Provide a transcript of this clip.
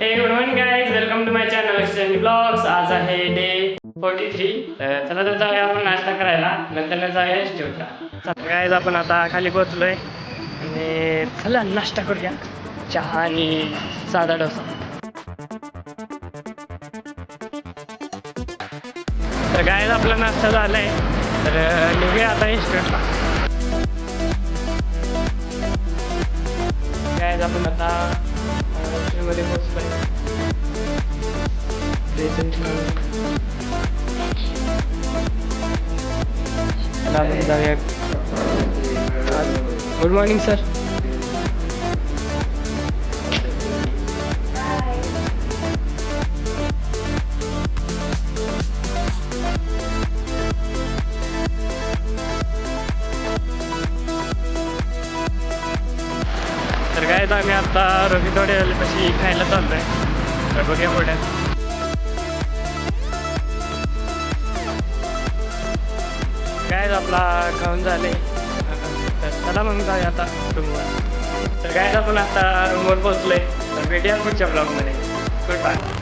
हे good morning guys, welcome to my channel exchange blogs. आज आहे डे 43. चला तर जाऊया आपण नाश्ता करायला, नंतर जाऊया इन्स्टिट्यूटला. चला गाइस, आपण आता खाली पोहोचलोय आणि चला नाश्ता करूया. चहा आणि साधा डोसा. तर गाइस आपला नाश्ता झालाय, तर निघूया आता इन्स्टिट्यूटला. गाइस आपण आता मध्ये पोहोचलोय. Good morning sir. तर काय आम्ही आता रवी थोड्यापाशी खायला चाललोय. तर बघूया पुढे. काय आपला खाऊन झाले, तर चला मग जाऊया आता रूमवर. तर काय आपण आता रूमवर पोहोचलोय. तर भेटूया पुढच्या ब्लॉगमध्ये. Good bye.